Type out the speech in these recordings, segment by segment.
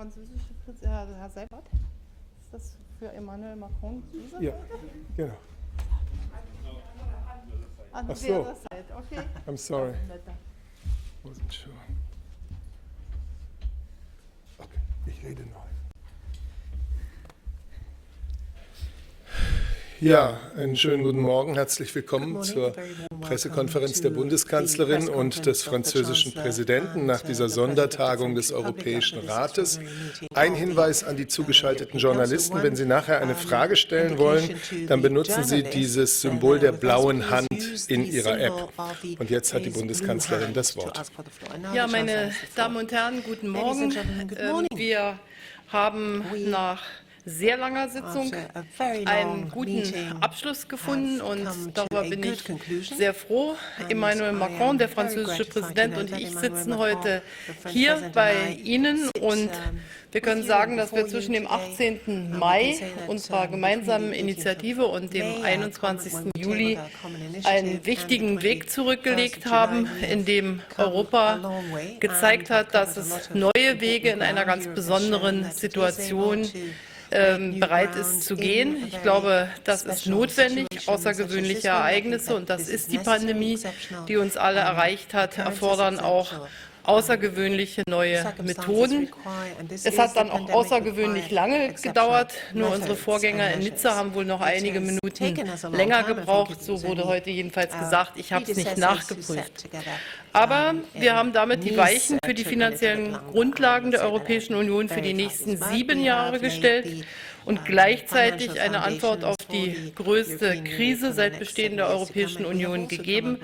französische Präsident, Herr Seibert, ist das für Emmanuel Macron diese Ja, Seite? genau. An Ach so. der Seite, okay. I'm sorry. Netter. Wasn't sure. Okay, ich rede noch. Ja, einen schönen guten Morgen. Herzlich willkommen zur Pressekonferenz der Bundeskanzlerin und des französischen Präsidenten nach dieser Sondertagung des Europäischen Rates. Ein Hinweis an die zugeschalteten Journalisten: Wenn Sie nachher eine Frage stellen wollen, dann benutzen Sie dieses Symbol der blauen Hand in Ihrer App. Und jetzt hat die Bundeskanzlerin das Wort. Ja, meine Damen und Herren, guten Morgen. Wir haben nach sehr langer Sitzung einen guten Abschluss gefunden und darüber bin ich sehr froh. Emmanuel Macron, der französische Präsident, und ich sitzen heute hier bei Ihnen und wir können sagen, dass wir zwischen dem 18. Mai unserer gemeinsamen Initiative und dem 21. Juli einen wichtigen Weg zurückgelegt haben, in dem Europa gezeigt hat, dass es neue Wege in einer ganz besonderen Situation bereit ist zu gehen. Ich glaube, das ist notwendig. Außergewöhnliche Ereignisse, und das ist die Pandemie, die uns alle erreicht hat, erfordern auch außergewöhnliche neue Methoden. Es hat dann auch außergewöhnlich lange gedauert. Nur unsere Vorgänger in Nizza haben wohl noch einige Minuten länger gebraucht. So wurde heute jedenfalls gesagt. Ich habe es nicht nachgeprüft. Aber wir haben damit die Weichen für die finanziellen Grundlagen der Europäischen Union für die nächsten 7 Jahre gestellt und gleichzeitig eine Antwort auf die größte Krise seit Bestehen der Europäischen Union gegeben,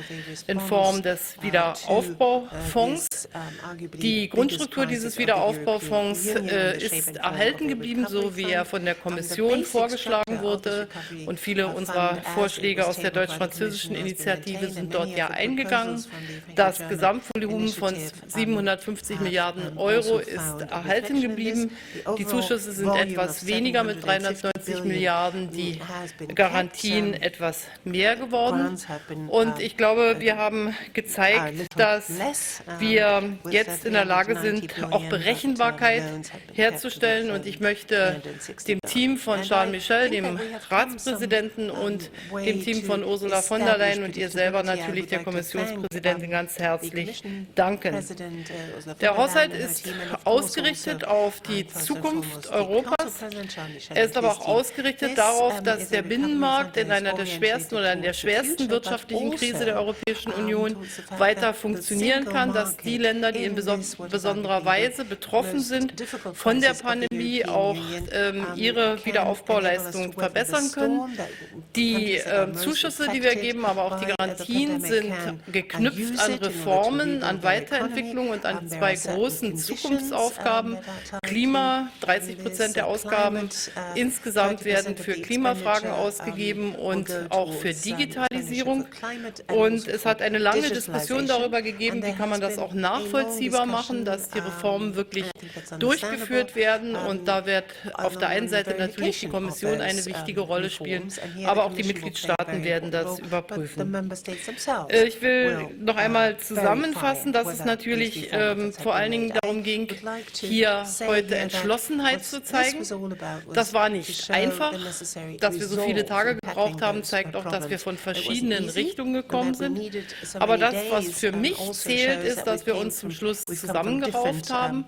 in Form des Wiederaufbaufonds. Die Grundstruktur dieses Wiederaufbaufonds ist erhalten geblieben, so wie er von der Kommission vorgeschlagen wurde. Und viele unserer Vorschläge aus der deutsch-französischen Initiative sind dort ja eingegangen. Das Gesamtvolumen von 750 Milliarden Euro ist erhalten geblieben. Die Zuschüsse sind etwas weniger mit 390 Milliarden, die Garantien etwas mehr geworden. Und ich glaube, wir haben gezeigt, dass wir jetzt in der Lage sind, auch Berechenbarkeit herzustellen. Und ich möchte dem Team von Charles Michel, dem Ratspräsidenten, und dem Team von Ursula von der Leyen und ihr selber natürlich der Kommissionspräsidentin ganz herzlich danken. Der Haushalt ist ausgerichtet auf die Zukunft Europas. Er ist aber auch ausgerichtet darauf, dass der Binnenmarkt in einer der schwersten oder in der schwersten wirtschaftlichen Krise der Europäischen Union weiter funktionieren kann, dass die Länder, die in besonderer Weise betroffen sind von der Pandemie, auch ihre Wiederaufbauleistungen verbessern können. Die Zuschüsse, die wir geben, aber auch die Garantien sind geknüpft an Reformen, an Weiterentwicklung und an 2 großen Zukunftsaufgaben. Klima, 30% der Ausgaben insgesamt werden für Klimafragen ausgegeben und auch für Digitalisierung. Und es hat eine lange Diskussion darüber gegeben, wie kann man das auch nachvollziehbar machen, dass die Reformen wirklich durchgeführt werden. Und da wird auf der einen Seite natürlich die Kommission eine wichtige Rolle spielen, aber auch die Mitgliedstaaten werden das überprüfen. Ich will noch einmal zusammenfassen, dass es natürlich vor allen Dingen darum ging, hier heute Entschlossenheit zu zeigen. Das war nicht einfach. Dass wir so viele Tage gebraucht haben, zeigt auch, dass wir von verschiedenen Richtungen gekommen sind. Aber das, was für mich zählt, ist, dass wir uns zum Schluss zusammengerauft haben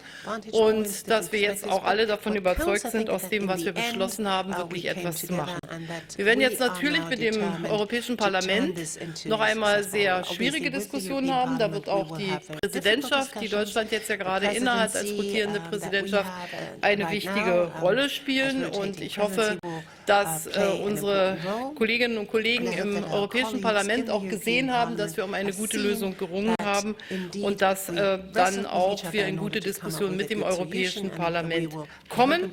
und dass wir jetzt auch alle davon überzeugt sind, aus dem, was wir beschlossen haben, wirklich etwas zu machen. Wir werden jetzt natürlich mit dem Europäischen Parlament noch einmal sehr schwierige Diskussionen haben. Da wird auch die Präsidentschaft, die Deutschland jetzt ja gerade innehat als rotierende Präsidentschaft, eine wichtige Rolle spielen. Und ich hoffe, dass unsere Kolleginnen und Kollegen im Europäischen Parlament auch gesehen haben, dass wir um eine gute Lösung gerungen haben und dass dann auch wir in gute Diskussionen mit dem Europäischen Parlament kommen.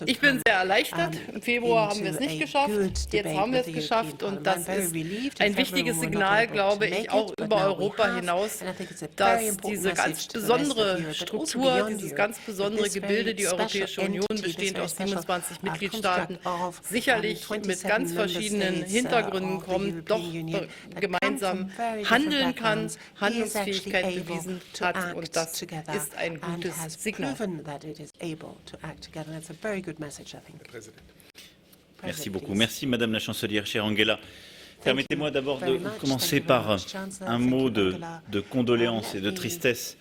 Ich bin sehr erleichtert. Im Februar haben wir es nicht geschafft. Jetzt haben wir es geschafft. Und das ist ein wichtiges Signal, glaube ich, auch über Europa hinaus, dass diese ganz besondere Struktur, dieses ganz besondere Gebilde, die Europäische Union, bestehend aus 27 27 Mitgliedstaaten sicherlich mit ganz verschiedenen Hintergründen kommen, doch gemeinsam handeln kann, Handlungsfähigkeit bewiesen hat, und das ist ein gutes Signal. Merci beaucoup. Merci, Madame la Chancelière, chère Angela. Permettez-moi d'abord de commencer par un mot de condoléances et de tristesse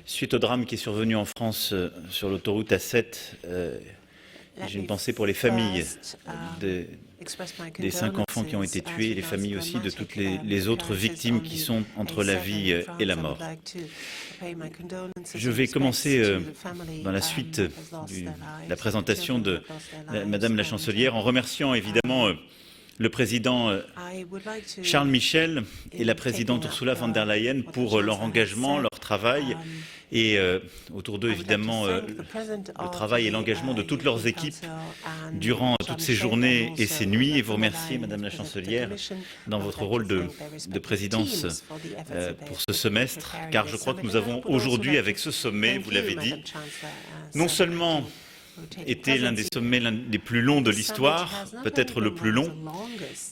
suite au drame qui est survenu en France sur l'autoroute A7. J'ai une pensée pour les familles des 5 enfants qui ont été tués et les familles aussi de toutes les autres victimes qui sont entre la vie et la mort. Je vais commencer dans la suite de la présentation de Madame la Chancelière en remerciant évidemment le président Charles Michel et la présidente Ursula von der Leyen pour leur engagement, leur travail et autour d'eux évidemment le travail et l'engagement de toutes leurs équipes durant toutes ces journées et ces nuits, et vous remercier Madame la Chancelière dans votre rôle de présidence pour ce semestre, car je crois que nous avons aujourd'hui avec ce sommet, vous l'avez dit, non seulement était l'un des sommets les plus longs de l'histoire, peut-être le plus long,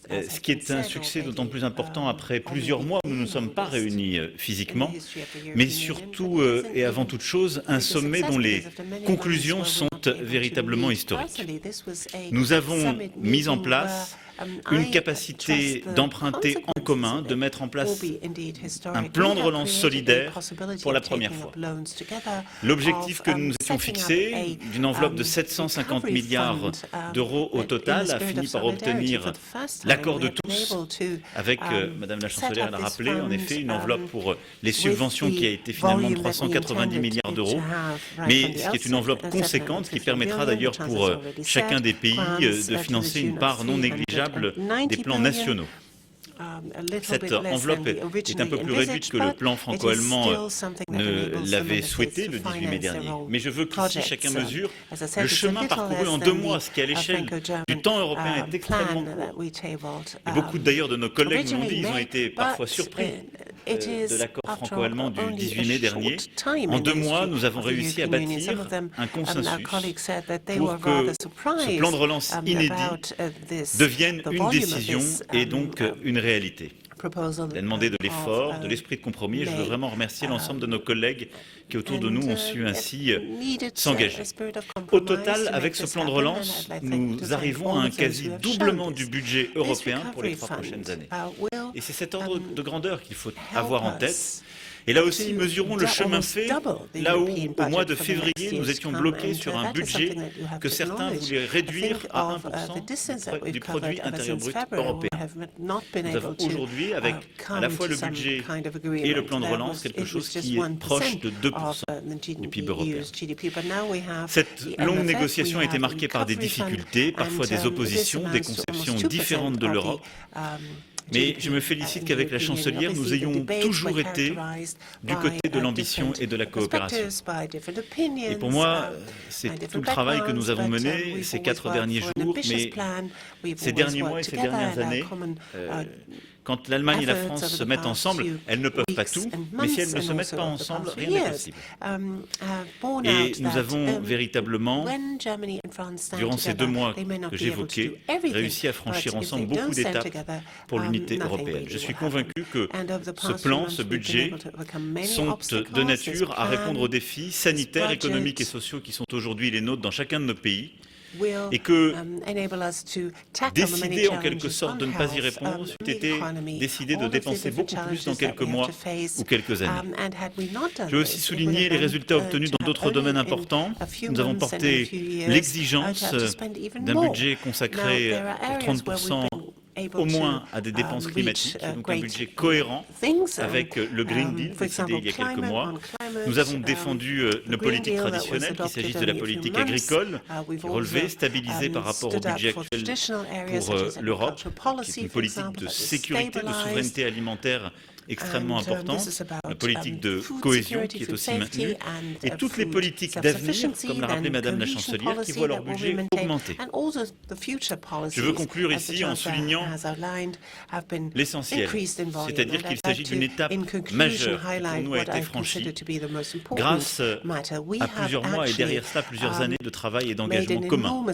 ce qui est un succès d'autant plus important après plusieurs mois où nous ne nous sommes pas réunis physiquement, mais surtout et avant toute chose, un sommet dont les conclusions sont véritablement historiques. Nous avons mis en place une capacité d'emprunter en commun, de mettre en place un plan de relance solidaire pour la première fois. L'objectif que nous nous étions fixé, d'une enveloppe de 750 milliards d'euros au total, a fini par obtenir l'accord de tous, avec, Madame la Chancelière l'a rappelé, en effet, une enveloppe pour les subventions qui a été finalement de 390 milliards d'euros, mais ce qui est une enveloppe conséquente, qui permettra d'ailleurs pour chacun des pays de financer une part non négligeable des plans nationaux. Cette enveloppe est un peu plus réduite que le plan franco-allemand ne l'avait souhaité le 18 mai dernier. Mais je veux qu'ici chacun mesure le chemin parcouru en 2 mois, ce qui à l'échelle du temps européen est extrêmement court. Et beaucoup d'ailleurs de nos collègues nous l'ont dit, ils ont été parfois surpris de l'accord franco-allemand du 18 mai dernier. En 2 mois, nous avons réussi à bâtir un consensus pour que ce plan de relance inédit devienne une décision et donc une réalité. Il a demandé de l'effort, de l'esprit de compromis, et je veux vraiment remercier l'ensemble de nos collègues qui autour de nous ont su ainsi s'engager. Au total, avec ce plan de relance, nous arrivons à un quasi-doublement du budget européen pour les 3 prochaines années. Et c'est cet ordre de grandeur qu'il faut avoir en tête. Et là aussi, mesurons le chemin fait, là où, au mois de février, nous étions bloqués sur un budget que certains voulaient réduire à 1% du produit intérieur brut européen. Nous avons aujourd'hui, avec à la fois le budget et le plan de relance, quelque chose qui est proche de 2% du PIB européen. Cette longue négociation a été marquée par des difficultés, parfois des oppositions, des conceptions différentes de l'Europe. Mais je me félicite qu'avec la chancelière, nous ayons toujours été du côté de l'ambition et de la coopération. Et pour moi, c'est tout le travail que nous avons mené ces 4 derniers jours, mais ces derniers mois et ces dernières années. Quand l'Allemagne et la France se mettent ensemble, elles ne peuvent pas tout, mais si elles ne se mettent pas ensemble, rien n'est possible. Et nous avons véritablement, durant ces 2 mois que j'évoquais, réussi à franchir ensemble beaucoup d'étapes pour l'unité européenne. Je suis convaincu que ce plan, ce budget, sont de nature à répondre aux défis sanitaires, économiques et sociaux qui sont aujourd'hui les nôtres dans chacun de nos pays, et que décider en quelque sorte de ne pas y répondre c'eût été décider de dépenser beaucoup plus dans quelques mois ou quelques années. Je veux aussi souligner les résultats obtenus dans d'autres domaines importants. Nous avons porté l'exigence d'un budget consacré pour 30% au moins à des dépenses climatiques, donc un budget cohérent avec le Green Deal décidé il y a quelques mois. Nous avons défendu nos politiques traditionnelles, qu'il s'agisse de la politique agricole, qui est relevée, stabilisée par rapport au budget actuel pour l'Europe, qui est une politique de sécurité, de souveraineté alimentaire extrêmement importante, la politique de cohésion qui est aussi maintenue, et toutes les politiques d'avenir, comme l'a rappelé Madame la chancelière, qui voient leur budget augmenter. Je veux conclure ici en soulignant l'essentiel, c'est-à-dire qu'il s'agit d'une étape majeure qui pour nous a été franchie grâce à plusieurs mois et derrière cela plusieurs années de travail et d'engagement commun.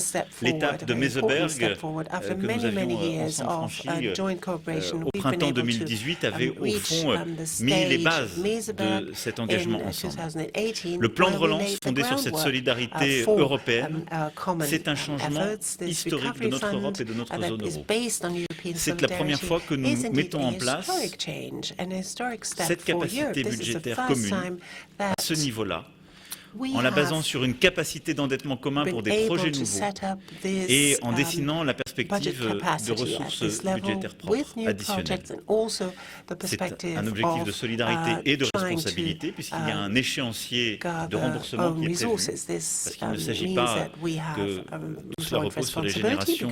L'étape de Meseberg que nous avions ensemble franchie au printemps 2018 avait au fond mis les bases de cet engagement ensemble. Le plan de relance fondé sur cette solidarité européenne, c'est un changement historique de notre Europe et de notre zone euro. C'est la première fois que nous mettons en place cette capacité budgétaire commune à ce niveau-là, en la basant sur une capacité d'endettement commun pour des projets nouveaux et en dessinant la perspective de ressources budgétaires propres additionnelles. C'est un objectif de solidarité et de responsabilité puisqu'il y a un échéancier de remboursement qui est prévu, parce qu'il ne s'agit pas que tout cela repose sur les générations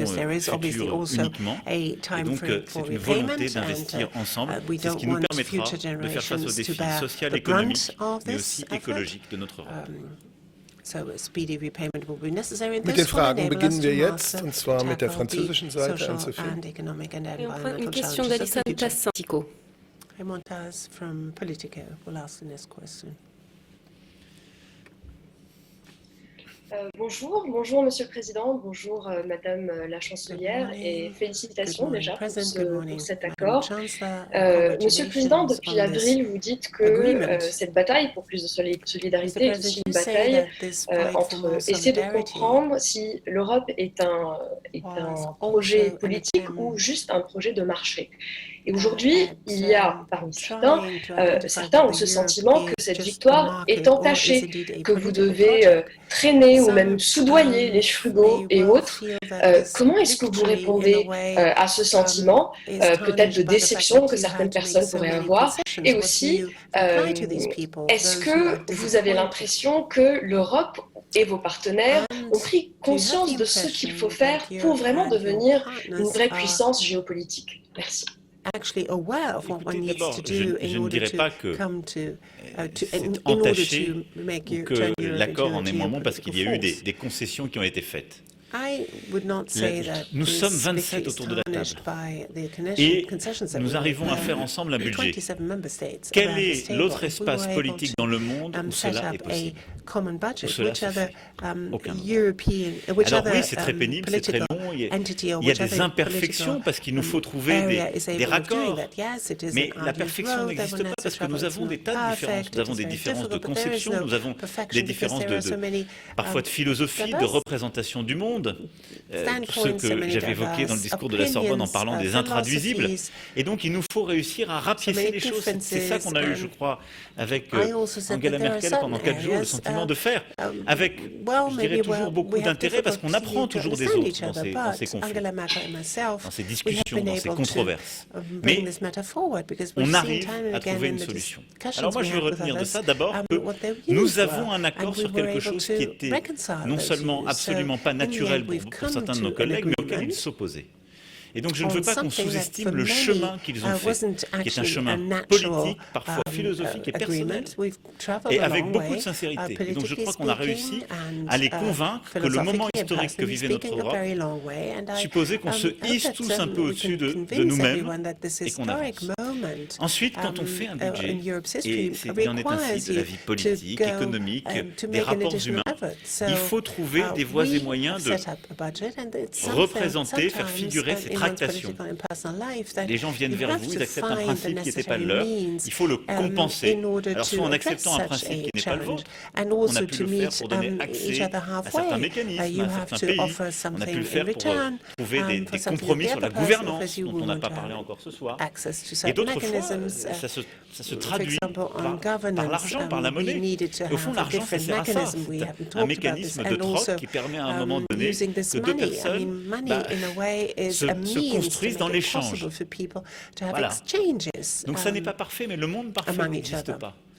futures uniquement. Et donc c'est une volonté d'investir ensemble. C'est ce qui nous permettra de faire face aux défis sociaux, économiques, mais aussi écologiques de notre Europe. Mit den Fragen beginnen wir jetzt, und zwar mit der französischen Seite. Une question d'Alissa Tassantico. From Politico will ask the next question. Bonjour Monsieur le Président, bonjour Madame la Chancelière et félicitations déjà pour cet accord. Monsieur le Président, depuis avril, vous dites que cette bataille pour plus de solidarité est aussi une bataille entre essayer de comprendre si l'Europe est un projet politique ou juste un projet de marché. Et aujourd'hui, il y a parmi certains ont ce sentiment que cette victoire est entachée, que vous devez traîner ou même soudoyer les frugaux et autres. Comment est-ce que vous répondez à ce sentiment, peut-être de déception que certaines personnes pourraient avoir? Et aussi, est-ce que vous avez l'impression que l'Europe et vos partenaires ont pris conscience de ce qu'il faut faire pour vraiment devenir une vraie puissance géopolitique? Merci. Écoutez, d'abord, je ne dirais pas que c'est entaché ou que l'accord en est moins bon parce qu'il y a eu des concessions qui ont été faites. Nous sommes 27 autour de la table et nous arrivons à faire ensemble un budget. Quel est l'autre espace politique dans le monde où cela est possible? Où cela se fait? Aucun. Alors oui, c'est très pénible, c'est très long, il y a des imperfections parce qu'il nous faut trouver des raccords. Mais la perfection n'existe pas parce que nous avons des tas de différences. Nous avons des différences de conception, nous avons des différences parfois de philosophie, de représentation du monde. Ce que j'avais évoqué dans le discours de la Sorbonne en parlant des intraduisibles. Et donc, il nous faut réussir à rapiécer les choses. C'est ça qu'on a eu, je crois, avec Angela Merkel pendant 4 jours, le sentiment de faire, avec, je dirais, toujours beaucoup d'intérêt, parce qu'on apprend toujours des autres dans ces conflits, dans ces discussions, dans ces controverses. Mais on arrive à trouver une solution. Alors moi, je veux retenir de ça d'abord que nous avons un accord sur quelque chose qui était non seulement absolument pas naturel pour certains de nos collègues, mais auxquels ils s'opposaient. Et donc je ne veux pas qu'on sous-estime le chemin qu'ils ont fait, qui est un chemin politique, parfois philosophique et personnel, et avec beaucoup de sincérité. Et donc je crois qu'on a réussi à les convaincre que le moment historique que vivait notre Europe supposait qu'on se hisse tous un peu au-dessus de nous-mêmes et qu'on avance. Ensuite, quand on fait un budget, et il en est ainsi de la vie politique, économique, des rapports humains, il faut trouver des voies et moyens de représenter, faire figurer ces tractations. Les gens viennent vers vous, ils acceptent un principe qui n'était pas le leur, il faut le compenser. Alors soit en acceptant un principe qui n'est pas le vôtre, on a pu le faire pour donner accès à certains mécanismes, à certains pays, on a pu le faire pour trouver des compromis sur la gouvernance, dont on n'a pas parlé encore ce soir. Et d'autres fois, ça se traduit par l'argent, par la monnaie. Et au fond, l'argent, ça sert à ça. C'est un mécanisme de troc qui permet à un moment donné que deux personnes se construisent dans l'échange. Voilà. Donc ça n'est pas parfait, mais le monde parfait n'existe pas.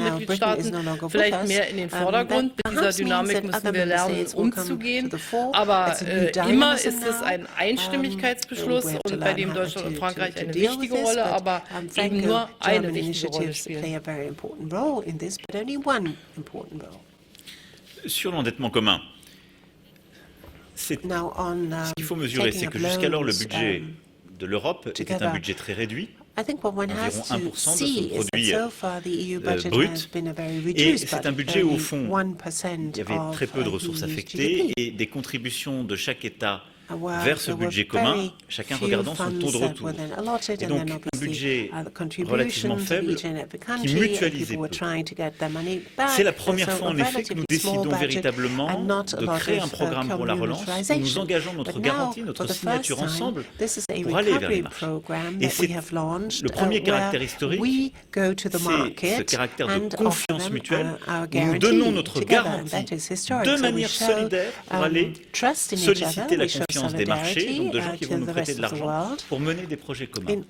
andere Mitgliedstaaten vielleicht mehr in den Vordergrund. Mit dieser Dynamik müssen wir lernen, umzugehen. Aber immer ist es ein Einstimmigkeitsbeschluss und bei dem Deutschland und Frankreich eine wichtige Rolle, aber eben nur eine wichtige Rolle spielen. Sur l'endettement commun, ce qu'il faut mesurer, c'est que jusqu'alors, le budget de l'Europe était un budget très réduit. environ 1% de son produit brut. Et c'est un budget où, au fond, il y avait très peu de ressources affectées et des contributions de chaque État vers ce budget commun, chacun regardant son taux de retour. Et donc un budget relativement faible qui mutualisait peu. C'est la première fois en effet que nous décidons véritablement de créer un programme pour la relance où nous engageons notre garantie, notre signature ensemble pour aller vers les marchés. Et c'est le premier caractère historique, c'est ce caractère de confiance mutuelle où nous donnons notre garantie de manière solidaire pour aller solliciter la confiance des marchés, donc de gens qui vont nous prêter de l'argent pour mener des projets communs.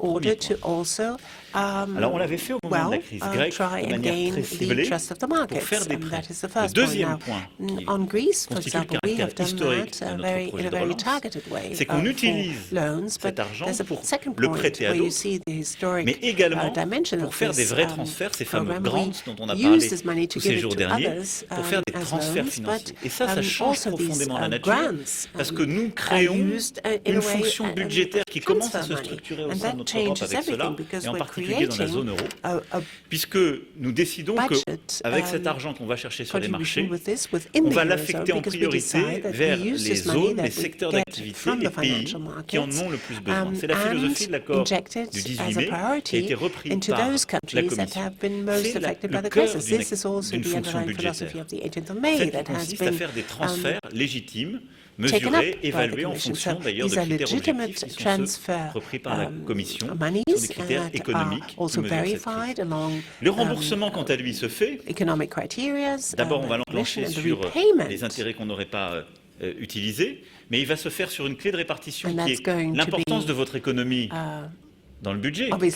Alors on l'avait fait au moment de la crise grecque de manière très ciblée pour faire des prêts. Le deuxième point qui constitue le caractère historique de notre projet de relance, c'est qu'on utilise cet argent pour le prêter à d'autres, mais également pour faire des vrais transferts, ces fameux grants dont on a parlé tous ces jours derniers, pour faire des transferts financiers. Et ça change profondément la nature, parce que nous créons une fonction budgétaire qui commence à se structurer au sein de notre Europe avec cela, et en particulier dans la zone euro, puisque nous décidons qu'avec cet argent qu'on va chercher sur les marchés, on va l'affecter en priorité vers les zones, les secteurs d'activité, les pays qui en ont le plus besoin. C'est la philosophie de l'accord du 18 mai qui a été repris par la Commission. C'est le cœur d'une fonction budgétaire. Celle qui consiste à faire des transferts légitimes, mesurés, évalués en fonction d'ailleurs de critères objectifs qui sont ceux repris par la Commission sur des critères économiques qui mesurent cette crise. Le remboursement, quant à lui, se fait. D'abord, on va l'enclencher sur les intérêts qu'on n'aurait pas utilisés, mais il va se faire sur une clé de répartition qui est l'importance de votre économie dans le budget, qui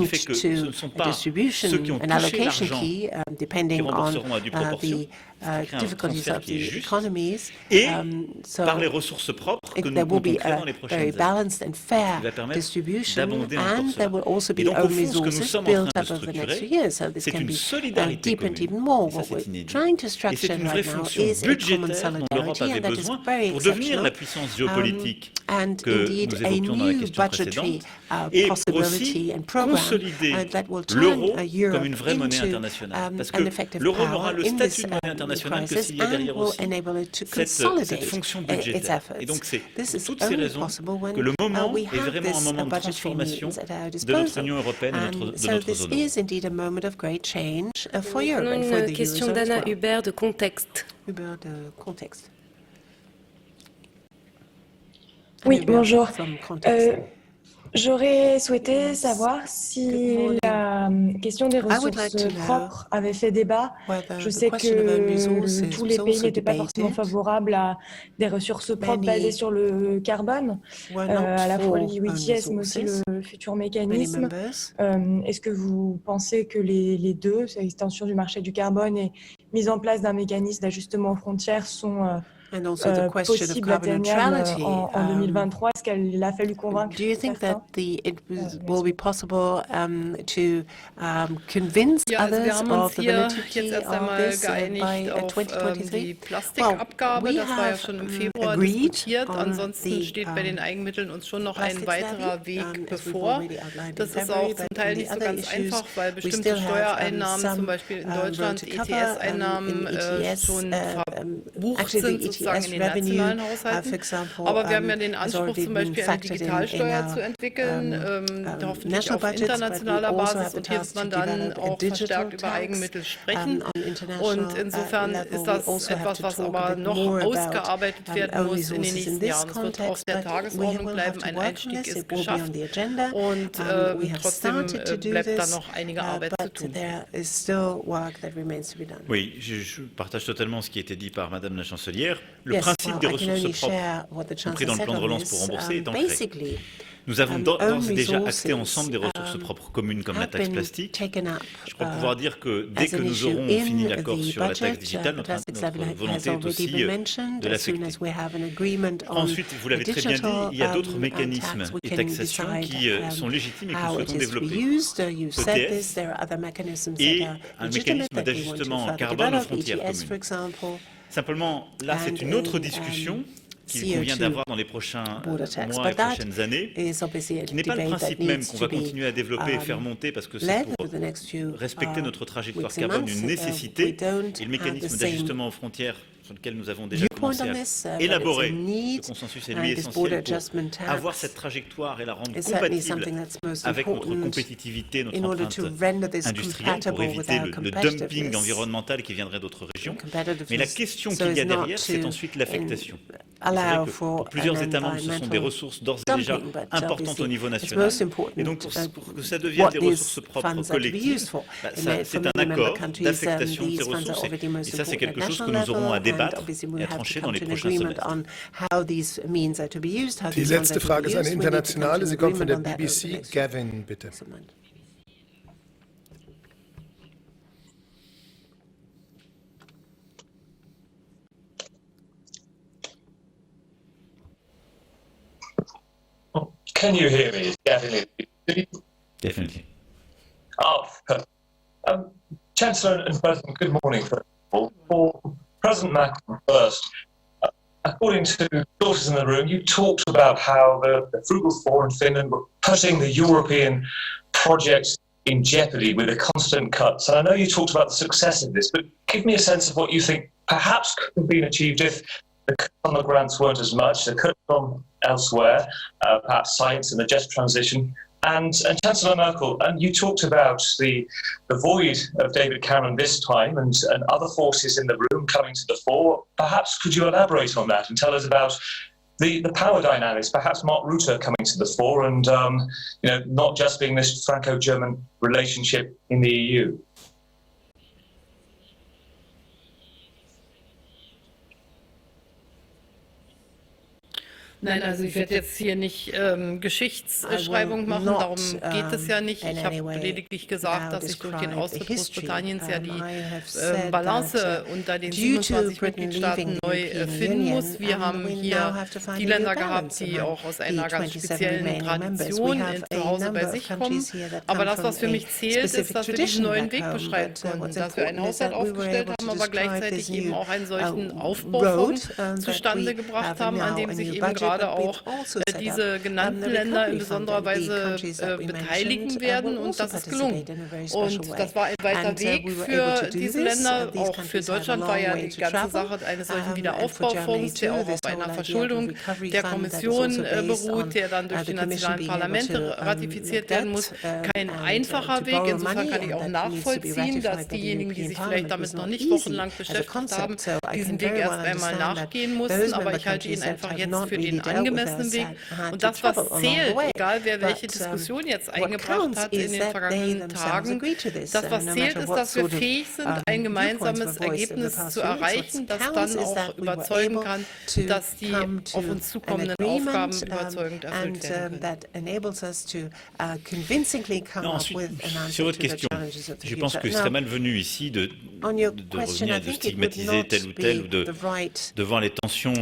fait que ce ne sont pas ceux qui ont touché l'argent qui rembourseront à due proportion, créer un transfert qui est juste, et par les ressources propres que nous comptons créer dans les prochaines années, qui va permettre d'abonder encore cela. Et donc, au fond, ce que nous sommes en train de structurer, c'est une solidarité commune, et ça c'est inédit. Et c'est une vraie fonction budgétaire dont l'Europe avait besoin pour devenir la puissance géopolitique que nous évoquions dans la question précédente, et pour aussi consolider l'euro comme une vraie monnaie internationale. Parce que l'euro n'aura le statut de monnaie internationale que s'il y a derrière aussi cette fonction budgétaire. Et donc c'est pour toutes ces raisons que le moment est vraiment un moment de transformation de notre Union européenne et de notre zone euro. Une question d'Anna Hubert de Contexte. Oui, bonjour. J'aurais souhaité savoir si la question des ressources propres avait fait débat. Je sais que tous les pays n'étaient pas forcément favorables à des ressources propres basées sur le carbone, à la fois les ETS mais aussi le futur mécanisme. Est-ce que vous pensez que les deux, l'extension du marché du carbone et mise en place d'un mécanisme d'ajustement aux frontières sont possible atteignables en 2023? Est-ce qu'il a fallu convaincre certains? It will be possible to convince others of the validity of this by 2023? Die Plastikabgabe, das war ja schon im Februar diskutiert. Ansonsten steht bei den Eigenmitteln uns schon noch ein weiterer Weg bevor. Das ist auch zum Teil nicht so ganz einfach, weil bestimmte Steuereinnahmen, zum Beispiel in Deutschland ETS-Einnahmen, schon verbucht sind sozusagen in den nationalen Haushalten. Aber wir haben ja den Anspruch, zum Beispiel eine Digitalsteuer zu entwickeln, hoffentlich auf internationaler Basis, und hier wird man dann auch verstärkt über Eigenmittel sprechen. Und insofern ist das etwas, was aber noch ausgearbeitet werden muss in den nächsten Jahren. Es wird auf der Tagesordnung bleiben, ein Einstieg ist geschafft, und trotzdem bleibt da noch einige Arbeit zu tun. Oui, je partage totalement ce qui a été dit par Madame la Chancelière. Le principe des ressources propres, compris dans le plan de relance pour rembourser, est ancré. Nous avons d'ores et déjà acté ensemble des ressources propres communes comme la taxe plastique. Je crois pouvoir dire que dès que nous aurons fini l'accord sur la taxe digitale, notre volonté est aussi de l'affecter. Ensuite, vous l'avez très bien dit, il y a d'autres mécanismes et taxations qui sont légitimes et que nous souhaitons développer. ETS et un mécanisme d'ajustement carbone aux frontières communes. Simplement, là, c'est une autre discussion qu'il convient d'avoir dans les prochains mois et prochaines années, qui n'est pas le principe même qu'on va continuer à développer et faire monter parce que c'est pour respecter notre trajectoire carbone une nécessité, et le mécanisme d'ajustement aux frontières sur lequel nous avons déjà commencé à élaborer, le consensus est lui essentiel pour avoir cette trajectoire et la rendre compatible avec notre compétitivité, notre empreinte industrielle, pour éviter le dumping environnemental qui viendrait d'autres régions. Mais la question qu'il y a derrière, c'est ensuite l'affectation. C'est vrai que pour plusieurs États membres, ce sont des ressources d'ores et déjà importantes au niveau national. Et donc, pour que ça devienne des ressources propres collectives, c'est un accord d'affectation de ces ressources. Et ça, c'est quelque chose que nous aurons à débattre et à trancher dans les prochains semestres. Die letzte Frage ist eine internationale. Sie kommt von der BBC. Gavin, bitte. Can you hear me? Gavin. Definitely. Oh, Chancellor and President, good morning. For President Macron first, according to sources in the room, you talked about how the Frugal Four in Finland were putting the European project in jeopardy with the constant cuts. And I know you talked about the success of this, but give me a sense of what you think perhaps could have been achieved if the cuts on the grants weren't as much, the cuts from elsewhere, perhaps science and the just transition. And Chancellor Merkel, and you talked about the void of David Cameron this time and other forces in the room coming to the fore. Perhaps could you elaborate on that and tell us about the power dynamics, perhaps Mark Rutte coming to the fore and not just being this Franco-German relationship in the EU? Nein, also ich werde jetzt hier nicht Geschichtsschreibung machen, darum geht es ja nicht. Ich habe lediglich gesagt, dass sich durch den Austritt Großbritanniens ja die Balance unter den 27 Mitgliedstaaten neu finden muss. Wir haben hier die Länder gehabt, die auch aus einer ganz speziellen Tradition zu Hause bei sich kommen. Aber das, was für mich zählt, ist, dass wir diesen neuen Weg beschreiten konnten, dass wir einen Haushalt aufgestellt haben, aber gleichzeitig eben auch einen solchen Aufbaufonds zustande gebracht haben, an dem sich eben gerade auch diese genannten Länder in besonderer Weise beteiligen werden, und das ist gelungen. Und das war ein weiter Weg für diese Länder. Auch für Deutschland war ja die ganze Sache eines solchen Wiederaufbaufonds, der auch auf einer Verschuldung der Kommission beruht, der dann durch die nationalen Parlamente ratifiziert werden muss. Kein einfacher Weg. Insofern kann ich auch nachvollziehen, dass diejenigen, die sich vielleicht damit noch nicht wochenlang beschäftigt haben, diesen Weg erst einmal nachgehen mussten. Aber ich halte ihn einfach jetzt für den angemessenen Weg. Und das, was zählt, egal wer welche Diskussion jetzt eingebracht hat in den vergangenen Tagen, das, was zählt, ist, dass wir fähig sind, ein gemeinsames Ergebnis zu erreichen, das dann auch überzeugen kann, dass die auf uns zukommenden Aufgaben überzeugend erfüllt werden können. Ensuite, sur votre question, je pense que ce serait malvenu ici de revenir, de stigmatiser tel ou tel ou devant les tensions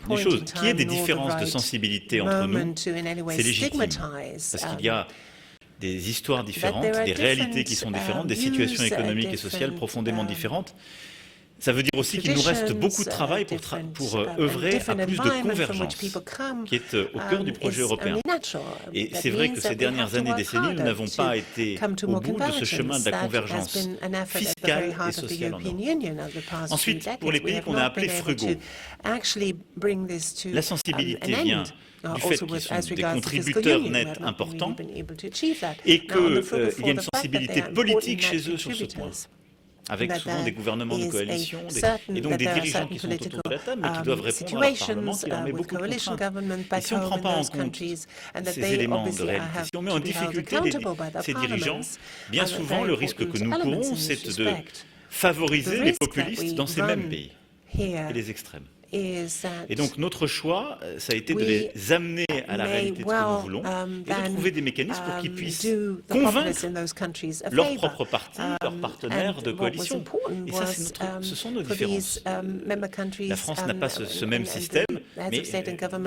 des choses. Qu'il y ait des différences de sensibilité entre nous, c'est légitime, parce qu'il y a des histoires différentes, des réalités qui sont différentes, des situations économiques et sociales profondément différentes. Ça veut dire aussi qu'il nous reste beaucoup de travail pour œuvrer à plus de convergence, qui est au cœur du projet européen. Et c'est vrai que ces dernières années, décennies, nous n'avons pas été au bout de ce chemin de la convergence fiscale et sociale en Europe. Ensuite, pour les pays qu'on a appelés frugaux, la sensibilité vient du fait qu'ils sont des contributeurs nets importants et qu'il y a une sensibilité politique chez eux sur ce point, avec souvent des gouvernements de coalition et donc des dirigeants qui sont autour de la table, mais qui doivent répondre à leur Parlement, qui leur met beaucoup de contraintes. Et si on ne prend pas en compte ces éléments de réalité, si on met en difficulté ces dirigeants, bien souvent le risque que nous courons, c'est de favoriser les populistes dans ces mêmes pays et les extrêmes. Et donc notre choix, ça a été de les amener à la réalité de ce que nous voulons et de trouver des mécanismes pour qu'ils puissent convaincre leurs propres partis, leurs partenaires de coalition. Et ça, ce sont nos différences. La France n'a pas ce même système, Mais il y a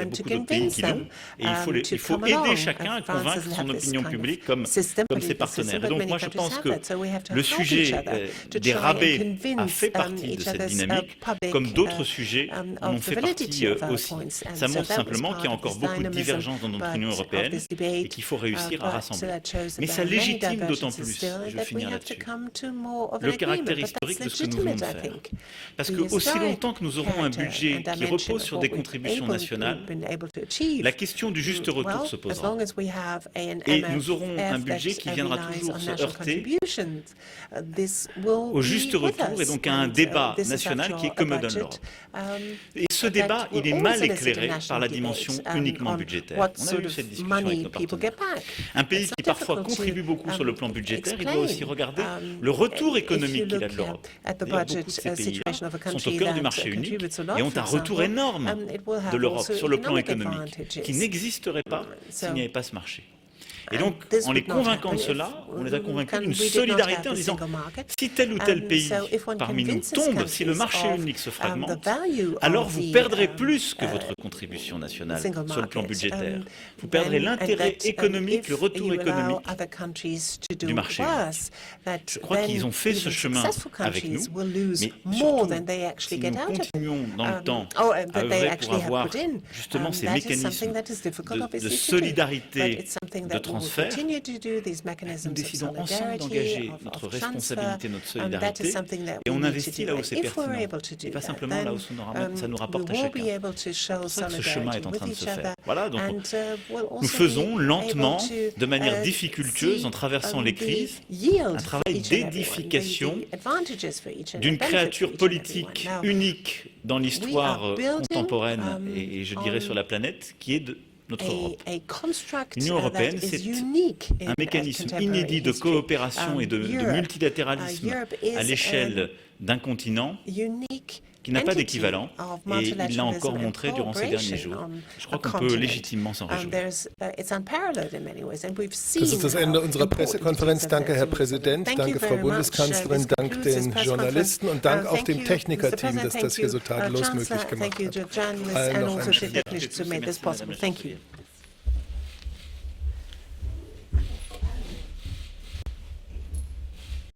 beaucoup d'autres pays qui l'ont. Et il faut aider chacun à convaincre son opinion publique comme ses partenaires. Et donc moi je pense que le sujet des rabais a fait partie de cette dynamique, comme d'autres sujets en ont fait partie aussi. Ça montre simplement qu'il y a encore beaucoup de divergences dans notre Union européenne et qu'il faut réussir à rassembler. Mais ça légitime d'autant plus, je vais finir là-dessus, le caractère historique de ce que nous venons de faire. Parce que aussi longtemps que nous aurons un budget qui repose sur des contributions nationales, la question du juste retour se posera. Et nous aurons un budget qui viendra toujours se heurter au juste retour et donc à un débat national qui est que me donne l'ordre. Et ce débat, il est mal éclairé par la dimension uniquement budgétaire. On a eu cette discussion avec nos partenaires. Un pays qui parfois contribue beaucoup sur le plan budgétaire, il doit aussi regarder le retour économique qu'il a de l'Europe. Beaucoup de ces pays-là sont au cœur du marché unique et ont un retour énorme de l'Europe sur le plan économique qui n'existerait pas s'il n'y avait pas ce marché. Et donc, en les convainquant de cela, on les a convaincus d'une solidarité en disant si tel ou tel pays parmi nous tombe, si le marché unique se fragmente, alors vous perdrez plus que votre contribution nationale sur le plan budgétaire. Vous perdrez l'intérêt économique, le retour économique du marché unique. Je crois qu'ils ont fait ce chemin avec nous, mais surtout, si nous continuons dans le temps à œuvrer pour avoir justement ces mécanismes de solidarité, de transfert, nous décidons ensemble d'engager notre responsabilité, notre solidarité, et on investit là où c'est pertinent, et pas simplement là où ça nous rapporte à chacun. C'est pour ça que ce chemin est en train de se faire. Voilà, donc nous faisons lentement, de manière difficultueuse, en traversant les crises, un travail d'édification d'une créature politique unique dans l'histoire contemporaine et je dirais sur la planète, qui est de notre Europe. L'Union européenne, c'est un mécanisme inédit de coopération et de multilatéralisme à l'échelle d'un continent qui n'a pas d'équivalent, et il l'a encore montré durant ces derniers jours. Je crois qu'on peut légitimement s'en réjouir. Das ist das Ende unserer Pressekonferenz. Danke, Herr Präsident, danke, Frau Bundeskanzlerin, dank den Journalisten und dank auch dem Technikerteam, das das hier so tadellos möglich gemacht hat. Allen noch einen schönen Tag.